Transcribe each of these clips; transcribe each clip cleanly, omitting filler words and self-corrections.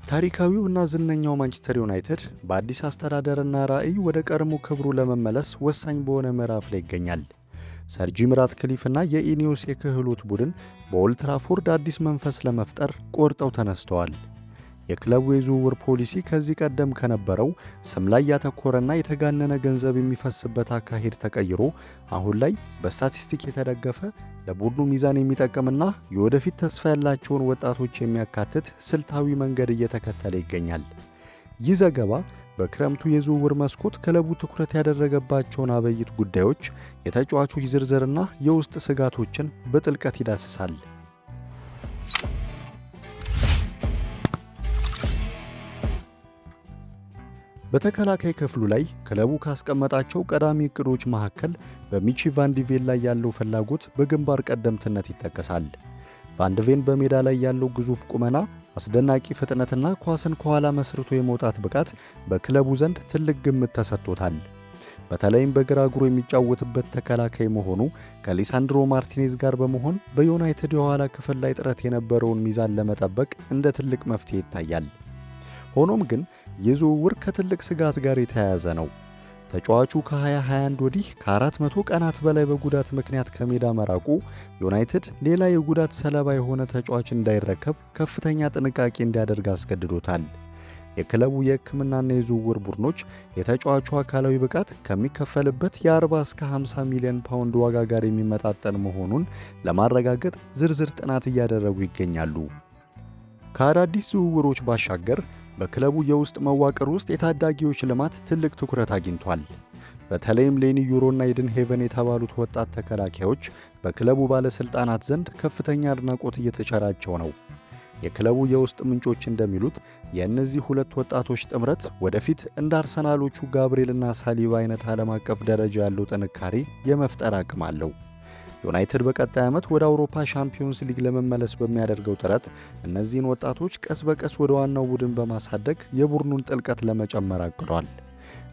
ታሪካዊውና ዝነኛው ማንቸስተር ዩናይትድ በአዲስ አስተዳደርና ራዕይ ወደ ቀድሞ ክብሩ ለመመለስ ወሳኝ በሆነ ምዕራፍ ላይ ይገኛል። ሰር ጂም ራትክሊፍና የኢኒዮስ የክህሎት ቡድን በኦልድ ትራፎርድ አዲስ መንፈስ ለመፍጠር ቆርጠው ተነስተዋል። የክለቡ የዝውውር ፖሊሲ ከዚህ ቀደም ከነበረው ስም ላይ ያተኮረና የተጋነነ ገንዘብ የሚፈስበት አካሄድ ተቀይሮ አሁን ላይ በስታቲስቲክ የተደገፈ ለቡድኑ ሚዛን የሚጠቅምና የወደፊት ተስፋ ያላቸውን ወጣቶች የሚያካትት ስልታዊ መንገድ እየተከተለ ይገኛል። ይህ ዘገባ በክረምቱ የዝውውር መስኮት ክለቡ ትኩረት ያደረገባቸውን አበይት ጉዳዮች፣ የተጫዋቾች ዝርዝርና የውስጥ ስጋቶችን በጥልቀት ይዳስሳል። በተከላካይ ክፍሉ ላይ ክለቡ ካስቀመጣቸው ቀዳሚ ዕቅዶች መካከል በሚቺ ቫን ዲ ቬን ላይ ያለው ፍላጎት በግንባር ቀደምትነት ይጠቀሳል። ቫን ዲ ቬን በሜዳ ላይ ያለው ግዙፍ ቁመና፣ አስደናቂ ፍጥነትና ኳስን ከኋላ መስርቶ የመውጣት ብቃት በክለቡ ዘንድ ትልቅ ግምት ተሰጥቶታል። በተለይም በግራ እግሩ የሚጫወትበት ተከላካይ መሆኑ ከሊሳንድሮ ማርቲኔዝ ጋር በመሆን በዩናይትድ የኋላ ክፍል ላይ ጥረት የነበረውን ሚዛን ለመጠበቅ እንደ ትልቅ መፍትሄ ይታያል። ሆኖም ግን የዝውውር ከትልቅ ስጋት ጋር የተያያዘ ነው። ተጫዋቹ ከ2021 ወዲህ ከ400 ቀናት በላይ በጉዳት ምክንያት ከሜዳ መራቁ ዩናይትድ ሌላ የጉዳት ሰለባ የሆነ ተጫዋች እንዳይረከብ ከፍተኛ ጥንቃቄ እንዲያደርግ አስገድዶታል። የክለቡ የሕክምናና የዝውውር ቡድኖች የተጫዋቹ አካላዊ ብቃት ከሚከፈልበት የ40 እስከ 50 ሚሊዮን ፓውንድ ዋጋ ጋር የሚመጣጠን መሆኑን ለማረጋገጥ ዝርዝር ጥናት እያደረጉ ይገኛሉ። ከአዳዲስ ዝውውሮች ባሻገር በክለቡ የውስጥ መዋቅር ውስጥ የታዳጊዎች ልማት ትልቅ ትኩረት አግኝቷል። በተለይም ሌኒ ዩሮና ኢድን ሄቨን የተባሉት ወጣት ተከላካዮች በክለቡ ባለሥልጣናት ዘንድ ከፍተኛ አድናቆት እየተቸራቸው ነው። የክለቡ የውስጥ ምንጮች እንደሚሉት የእነዚህ ሁለት ወጣቶች ጥምረት ወደፊት እንደ አርሰናሎቹ ጋብርኤልና ሳሊባ አይነት ዓለም አቀፍ ደረጃ ያለው ጥንካሬ የመፍጠር አቅም አለው። ዩናይትድ በቀጣይ ዓመት ወደ አውሮፓ ሻምፒዮንስ ሊግ ለመመለስ በሚያደርገው ጥረት እነዚህን ወጣቶች ቀስ በቀስ ወደ ዋናው ቡድን በማሳደግ የቡድኑን ጥልቀት ለመጨመር አቅዷል።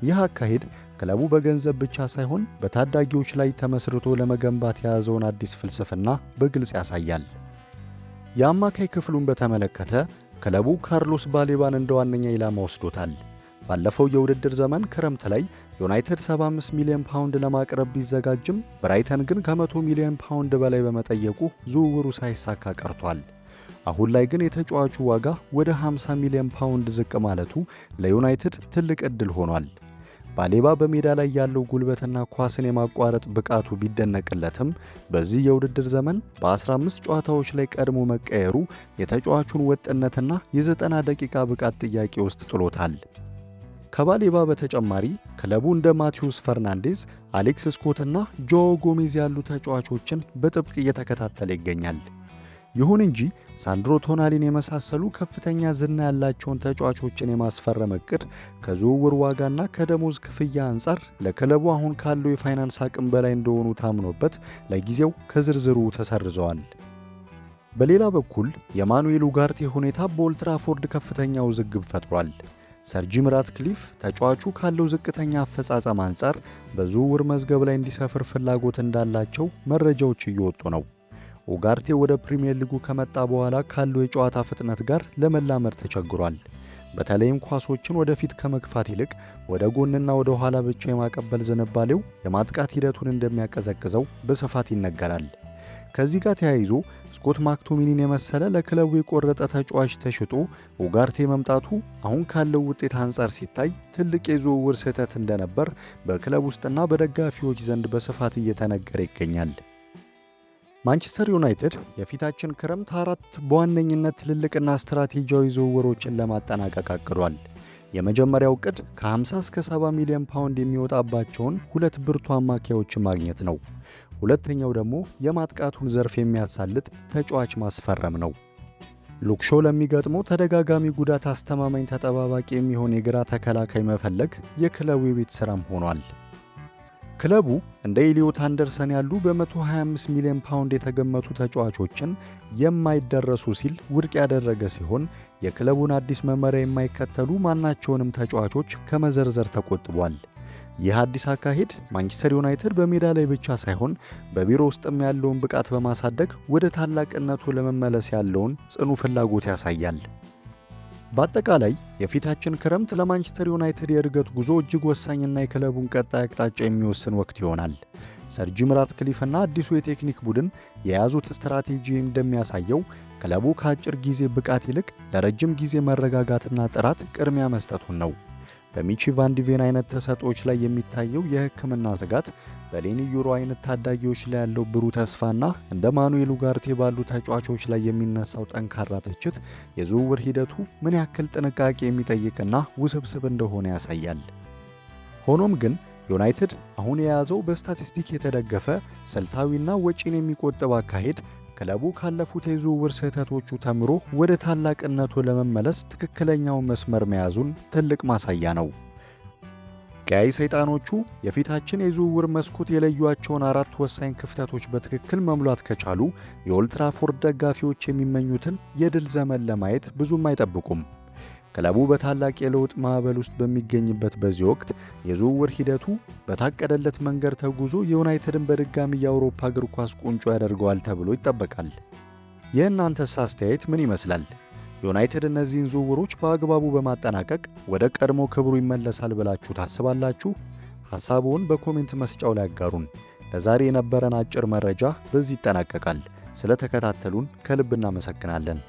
ይህ አካሄድ ክለቡ በገንዘብ ብቻ ሳይሆን በታዳጊዎች ላይ ተመስርቶ ለመገንባት የያዘውን አዲስ ፍልስፍና በግልጽ ያሳያል። የአማካይ ክፍሉን በተመለከተ ክለቡ ካርሎስ ባሌባን እንደ ዋነኛ ኢላማ ወስዶታል። ባለፈው የውድድር ዘመን ክረምት ላይ ዩናይትድ 75 ሚሊዮን ፓውንድ ለማቅረብ ቢዘጋጅም ብራይተን ግን ከ100 ሚሊዮን ፓውንድ በላይ በመጠየቁ ዝውውሩ ሳይሳካ ቀርቷል። አሁን ላይ ግን የተጫዋቹ ዋጋ ወደ 50 ሚሊዮን ፓውንድ ዝቅ ማለቱ ለዩናይትድ ትልቅ ዕድል ሆኗል። ባሌባ በሜዳ ላይ ያለው ጉልበትና ኳስን የማቋረጥ ብቃቱ ቢደነቅለትም በዚህ የውድድር ዘመን በ15 ጨዋታዎች ላይ ቀድሞ መቀየሩ የተጫዋቹን ወጥነትና የ90 ደቂቃ ብቃት ጥያቄ ውስጥ ጥሎታል። ከባሌባ በተጨማሪ ክለቡ እንደ ማቲዩስ ፈርናንዴዝ፣ አሌክስ ስኮትና ጆ ጎሜዝ ያሉ ተጫዋቾችን በጥብቅ እየተከታተለ ይገኛል። ይሁን እንጂ ሳንድሮ ቶናሊን የመሳሰሉ ከፍተኛ ዝና ያላቸውን ተጫዋቾችን የማስፈረም ዕቅድ ከዝውውር ዋጋና ከደሞዝ ክፍያ አንጻር ለክለቡ አሁን ካለው የፋይናንስ አቅም በላይ እንደሆኑ ታምኖበት ለጊዜው ከዝርዝሩ ተሰርዘዋል። በሌላ በኩል የማኑኤል ኡጋርቴ ሁኔታ በኦልድ ትራፎርድ ከፍተኛ ውዝግብ ፈጥሯል። ሰር ጂም ራትክሊፍ ተጫዋቹ ካለው ዝቅተኛ አፈጻጸም አንጻር በዝውውር መዝገብ ላይ እንዲሰፍር ፍላጎት እንዳላቸው መረጃዎች እየወጡ ነው። ኡጋርቴ ወደ ፕሪሚየር ሊጉ ከመጣ በኋላ ካለው የጨዋታ ፍጥነት ጋር ለመላመድ ተቸግሯል። በተለይም ኳሶችን ወደፊት ከመግፋት ይልቅ ወደ ጎንና ወደ ኋላ ብቻ የማቀበል ዝንባሌው የማጥቃት ሂደቱን እንደሚያቀዘቅዘው በስፋት ይነገራል። ከዚህ ጋር ተያይዞ ስኮት ማክቶሚኒን የመሰለ ለክለቡ የቆረጠ ተጫዋች ተሽጦ ኡጋርቴ መምጣቱ አሁን ካለው ውጤት አንጻር ሲታይ ትልቅ የዝውውር ስህተት እንደነበር በክለብ ውስጥና በደጋፊዎች ዘንድ በስፋት እየተነገረ ይገኛል። ማንቸስተር ዩናይትድ የፊታችን ክረምት 4 በዋነኝነት ትልልቅና ስትራቴጂያዊ ዝውውሮችን ለማጠናቀቅ አቅዷል። የመጀመሪያው ዕቅድ ከ50 እስከ 70 ሚሊዮን ፓውንድ የሚወጣባቸውን 2 ብርቱ አማካዮችን ማግኘት ነው። ሁለተኛው ደግሞ የማጥቃቱን ዘርፍ የሚያሳልጥ ተጫዋች ማስፈረም ነው። ሉክሾ ለሚገጥመው ተደጋጋሚ ጉዳት አስተማማኝ ተጠባባቂ የሚሆን የግራ ተከላካይ መፈለግ የክለቡ የቤት ሥራም ሆኗል። ክለቡ እንደ ኤሊዮት አንደርሰን ያሉ በ125 ሚሊዮን ፓውንድ የተገመቱ ተጫዋቾችን የማይደረሱ ሲል ውድቅ ያደረገ ሲሆን የክለቡን አዲስ መመሪያ የማይከተሉ ማናቸውንም ተጫዋቾች ከመዘርዘር ተቆጥቧል። ይህ አዲስ አካሄድ ማንቸስተር ዩናይትድ በሜዳ ላይ ብቻ ሳይሆን በቢሮ ውስጥም ያለውን ብቃት በማሳደግ ወደ ታላቅነቱ ለመመለስ ያለውን ጽኑ ፍላጎት ያሳያል። በአጠቃላይ የፊታችን ክረምት ለማንቸስተር ዩናይትድ የእድገት ጉዞ እጅግ ወሳኝና የክለቡን ቀጣይ አቅጣጫ የሚወስን ወቅት ይሆናል። ሰር ጂም ራትክሊፍና አዲሱ የቴክኒክ ቡድን የያዙት ስትራቴጂ እንደሚያሳየው ክለቡ ከአጭር ጊዜ ብቃት ይልቅ ለረጅም ጊዜ መረጋጋትና ጥራት ቅድሚያ መስጠቱን ነው። በሚቺ ቫን ዲ ቬን አይነት ተሰጥኦዎች ላይ የሚታየው የሕክምና ስጋት፣ በሌኒ ዩሮ አይነት ታዳጊዎች ላይ ያለው ብሩህ ተስፋና እንደ ማኑኤል ኡጋርቴ ባሉ ተጫዋቾች ላይ የሚነሳው ጠንካራ ትችት የዝውውር ሂደቱ ምን ያክል ጥንቃቄ የሚጠይቅና ውስብስብ እንደሆነ ያሳያል። ሆኖም ግን ዩናይትድ አሁን የያዘው በስታቲስቲክ የተደገፈ ስልታዊና ወጪን የሚቆጥብ አካሄድ ክለቡ ካለፉት የዝውውር ስህተቶቹ ተምሮ ወደ ታላቅነቱ ለመመለስ ትክክለኛውን መስመር መያዙን ትልቅ ማሳያ ነው። ቀያይ ሰይጣኖቹ የፊታችን የዝውውር መስኮት የለዩዋቸውን 4 ወሳኝ ክፍተቶች በትክክል መሙላት ከቻሉ የኦልድ ትራፎርድ ደጋፊዎች የሚመኙትን የድል ዘመን ለማየት ብዙም አይጠብቁም። ክለቡ በታላቅ የለውጥ ማዕበል ውስጥ በሚገኝበት በዚህ ወቅት የዝውውር ሂደቱ በታቀደለት መንገድ ተጉዞ ዩናይትድን በድጋሚ የአውሮፓ እግር ኳስ ቁንጮ ያደርገዋል ተብሎ ይጠበቃል። የእናንተስ አስተያየት ምን ይመስላል? ዩናይትድ እነዚህን ዝውውሮች በአግባቡ በማጠናቀቅ ወደ ቀድሞ ክብሩ ይመለሳል ብላችሁ ታስባላችሁ? ሐሳቡን በኮሜንት መስጫው ላይ አጋሩን። ለዛሬ የነበረን አጭር መረጃ በዚህ ይጠናቀቃል። ስለተከታተሉን ከልብ እናመሰግናለን።